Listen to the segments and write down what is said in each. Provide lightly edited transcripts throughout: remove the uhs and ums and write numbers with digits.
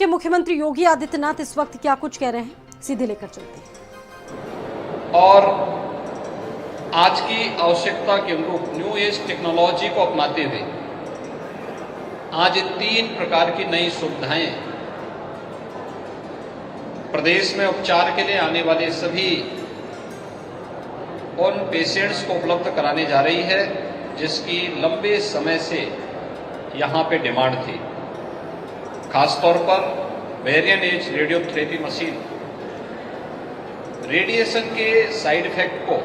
के मुख्यमंत्री योगी आदित्यनाथ इस वक्त क्या कुछ कह रहे हैं, सीधे लेकर चलते हैं। और आज की आवश्यकता के अनुरूप न्यू एज टेक्नोलॉजी को अपनाते हुए आज 3 प्रकार की नई सुविधाएं प्रदेश में उपचार के लिए आने वाले सभी उन पेशेंट्स को उपलब्ध कराने जा रही है जिसकी लंबे समय से यहां पे डिमांड थी। खासतौर पर variant as radiotherapy machine radiation के साइड इफेक्ट को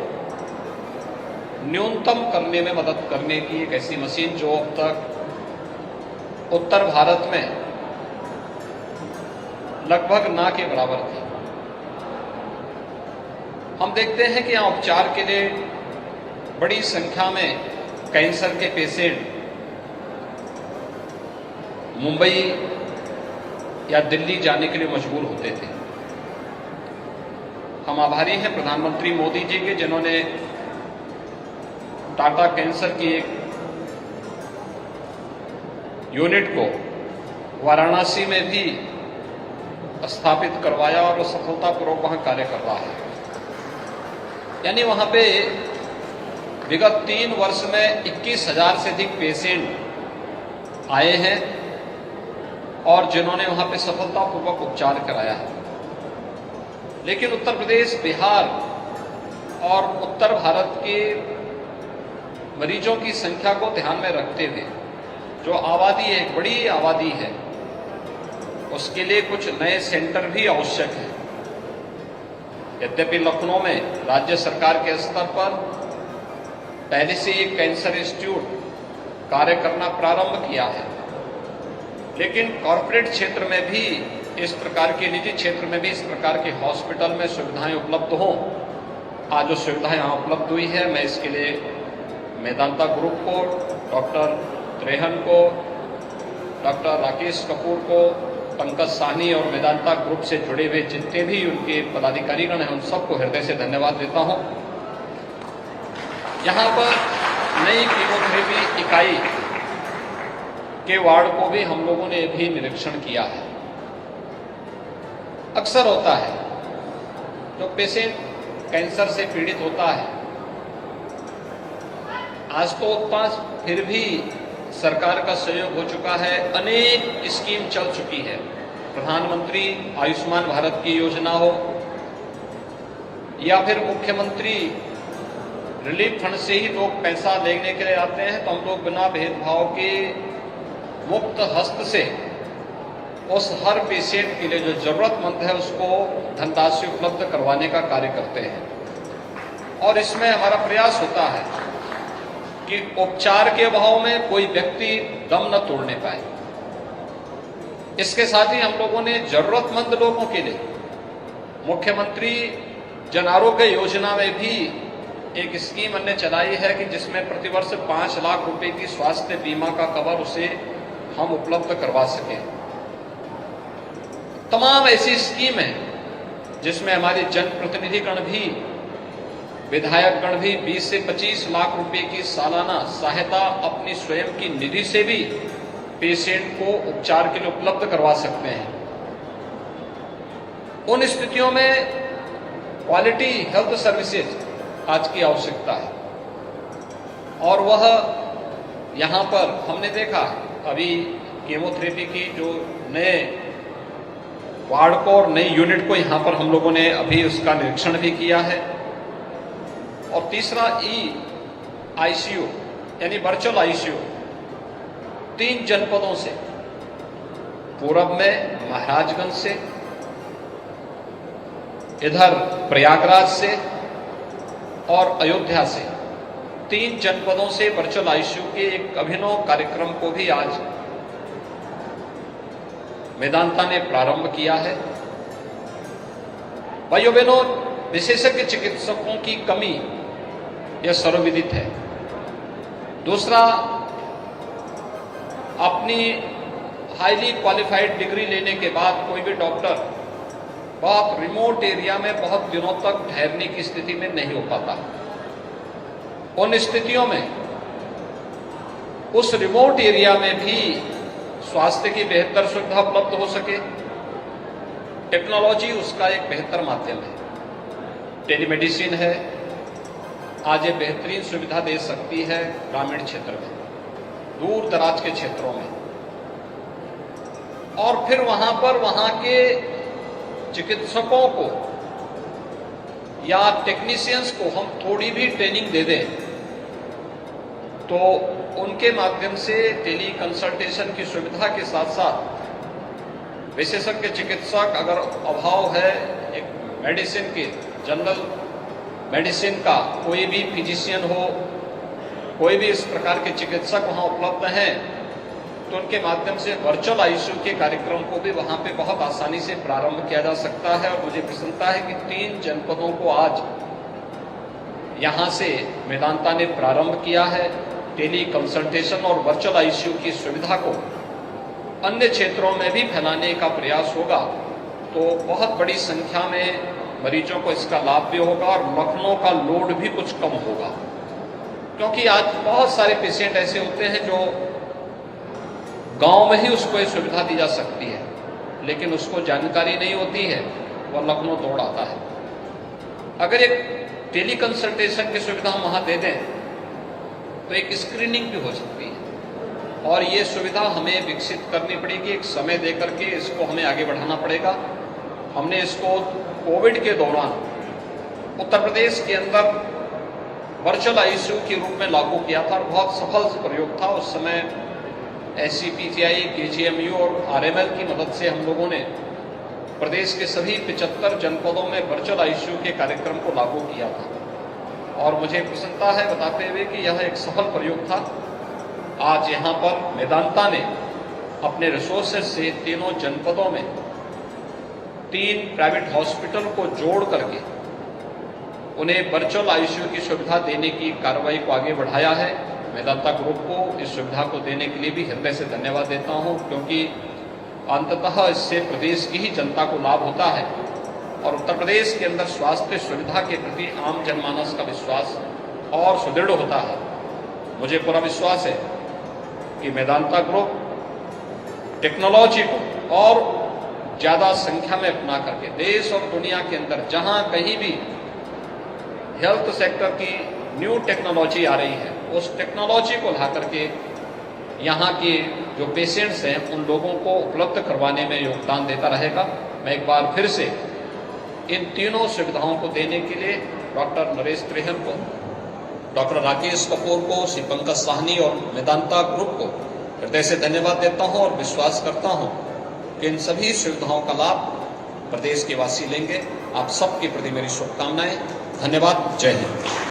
न्यूनतम करने में मदद करने की एक ऐसी मशीन जो अब तक उत्तर भारत में लगभग ना के बराबर थी। हम देखते हैं कि यहाँ उपचार के लिए बड़ी संख्या में कैंसर के पेशेंट मुंबई या दिल्ली जाने के लिए मजबूर होते थे। हम आभारी हैं प्रधानमंत्री मोदी जी के, जिन्होंने टाटा कैंसर की एक यूनिट को वाराणसी में भी स्थापित करवाया और वो सफलतापूर्वक वहां कार्य कर रहा है। यानी वहां पे विगत 3 वर्ष में 21,000 से अधिक पेशेंट आए हैं और जिन्होंने वहां पे सफलतापूर्वक उपचार कराया है। लेकिन उत्तर प्रदेश, बिहार और उत्तर भारत के मरीजों की संख्या को ध्यान में रखते हुए जो आबादी है, एक बड़ी आबादी है, उसके लिए कुछ नए सेंटर भी आवश्यक है। यद्यपि लखनऊ में राज्य सरकार के स्तर पर पहले से एक कैंसर इंस्टीट्यूट कार्य करना प्रारंभ किया है, लेकिन कॉरपोरेट क्षेत्र में भी इस प्रकार के, निजी क्षेत्र में भी इस प्रकार के हॉस्पिटल में सुविधाएं उपलब्ध हों। आज जो सुविधाएं यहाँ उपलब्ध हुई है, मैं इसके लिए मेदांता ग्रुप को, डॉक्टर त्रेहन को, डॉक्टर राकेश कपूर को, पंकज साहनी और वेदांता ग्रुप से जुड़े हुए जितने भी उनके पदाधिकारीगण हैं, उन सबको हृदय से धन्यवाद देता हूं। यहां पर नई कीमोथेरेपी इकाई के वार्ड को भी हम लोगों ने भी निरीक्षण किया है। अक्सर होता है जो पेशेंट कैंसर से पीड़ित होता है, आज तो उतना फिर भी सरकार का सहयोग हो चुका है, अनेक स्कीम चल चुकी है। प्रधानमंत्री आयुष्मान भारत की योजना हो या फिर मुख्यमंत्री रिलीफ फंड से ही लोग पैसा लेने के लिए आते हैं, तो हम लोग बिना भेदभाव के मुक्त हस्त से उस हर पेशेंट के लिए जो जरूरतमंद है उसको धनराशि उपलब्ध करवाने का कार्य करते हैं। और इसमें हमारा प्रयास होता है कि उपचार के अभाव में कोई व्यक्ति दम न तोड़ने पाए। इसके साथ ही हम लोगों ने जरूरतमंद लोगों के लिए मुख्यमंत्री जन आरोग्य योजना में भी एक स्कीम हमने चलाई है कि जिसमें प्रतिवर्ष 5 लाख रुपए की स्वास्थ्य बीमा का कवर उसे हम उपलब्ध करवा सकें। तमाम ऐसी स्कीम है जिसमें हमारे जनप्रतिनिधिगण भी, विधायकगण भी 20 से 25 लाख रुपए की सालाना सहायता अपनी स्वयं की निधि से भी पेशेंट को उपचार के लिए उपलब्ध करवा सकते हैं। उन स्थितियों में क्वालिटी हेल्थ सर्विसेज आज की आवश्यकता है और वह यहां पर हमने देखा अभी कीमोथेरेपी की जो नए वार्ड को और नई यूनिट को यहां पर हम लोगों ने अभी उसका निरीक्षण भी किया है। और तीसरा आईसीयू यानी वर्चुअल आईसीयू 3 जनपदों से, पूरब में महाराजगंज से, इधर प्रयागराज से और अयोध्या से, 3 जनपदों से वर्चुअल आईसीयू के एक अभिनव कार्यक्रम को भी आज मेदांता ने प्रारंभ किया है। भाइयों बहनों, विशेषज्ञ चिकित्सकों की कमी यह सर्वविदित है। दूसरा, अपनी हाईली क्वालिफाइड डिग्री लेने के बाद कोई भी डॉक्टर बहुत रिमोट एरिया में बहुत दिनों तक ठहरने की स्थिति में नहीं हो पाता। उन स्थितियों में उस रिमोट एरिया में भी स्वास्थ्य की बेहतर सुविधा उपलब्ध हो सके, टेक्नोलॉजी उसका एक बेहतर माध्यम है। टेलीमेडिसिन है, आज ये बेहतरीन सुविधा दे सकती है ग्रामीण क्षेत्र में, दूर दराज के क्षेत्रों में। और फिर वहां पर वहां के चिकित्सकों को या टेक्नीशियंस को हम थोड़ी भी ट्रेनिंग दे दें तो उनके माध्यम से टेली कंसल्टेशन की सुविधा के साथ साथ विशेषज्ञ चिकित्सक अगर अभाव है एक मेडिसिन के जनरल मेडिसिन का, कोई भी फिजिशियन हो, कोई भी इस प्रकार के चिकित्सक वहां उपलब्ध हैं तो उनके माध्यम से वर्चुअल आईसीयू के कार्यक्रम को भी वहां पे बहुत आसानी से प्रारंभ किया जा सकता है। और मुझे प्रसन्नता है कि 3 जनपदों को आज यहां से मेदांता ने प्रारंभ किया है। टेली कंसल्टेशन और वर्चुअल आईसीयू की सुविधा को अन्य क्षेत्रों में भी फैलाने का प्रयास होगा तो बहुत बड़ी संख्या में मरीजों को इसका लाभ भी होगा और लखनऊ का लोड भी कुछ कम होगा। क्योंकि आज बहुत सारे पेशेंट ऐसे होते हैं जो गांव में ही उसको ये सुविधा दी जा सकती है, लेकिन उसको जानकारी नहीं होती है, वह लखनऊ दौड़ आता है। अगर एक टेली कंसल्टेशन की सुविधा हम वहां दे दें तो एक स्क्रीनिंग भी हो सकती है और ये सुविधा हमें विकसित करनी पड़ेगी, एक समय दे करके इसको हमें आगे बढ़ाना पड़ेगा। हमने इसको कोविड के दौरान उत्तर प्रदेश के अंदर वर्चुअल आईसीयू के रूप में लागू किया था और बहुत सफल प्रयोग था। उस समय SCPCI, KGMU और RML की मदद से हम लोगों ने प्रदेश के सभी 75 जनपदों में वर्चुअल आईसीयू के कार्यक्रम को लागू किया था और मुझे प्रसन्नता है बताते हुए कि यह एक सफल प्रयोग था। आज यहाँ पर मेदांता ने अपने रिसोर्सेज से तीनों जनपदों में 3 प्राइवेट हॉस्पिटल को जोड़ करके उन्हें वर्चुअल आईसीयू की सुविधा देने की कार्रवाई को आगे बढ़ाया है। मेदांता ग्रुप को इस सुविधा को देने के लिए भी हृदय से धन्यवाद देता हूं, क्योंकि अंततः इससे प्रदेश की ही जनता को लाभ होता है और उत्तर प्रदेश के अंदर स्वास्थ्य सुविधा के प्रति आम जनमानस का विश्वास और सुदृढ़ होता है। मुझे पूरा विश्वास है कि मेदांता ग्रुप टेक्नोलॉजी को और ज्यादा संख्या में अपना करके देश और दुनिया के अंदर जहां कहीं भी हेल्थ सेक्टर की न्यू टेक्नोलॉजी आ रही है, उस टेक्नोलॉजी को ला करके यहाँ के जो पेशेंट्स हैं उन लोगों को उपलब्ध करवाने में योगदान देता रहेगा। मैं एक बार फिर से इन तीनों सुविधाओं को देने के लिए डॉक्टर नरेश त्रेहन को, डॉक्टर राकेश कपूर को, श्री पंकज साहनी और मेदांता ग्रुप को हृदय से धन्यवाद देता हूं और विश्वास करता हूं कि इन सभी सुविधाओं का लाभ प्रदेश के वासी लेंगे। आप सबके प्रति मेरी शुभकामनाएं। धन्यवाद। जय हिंद।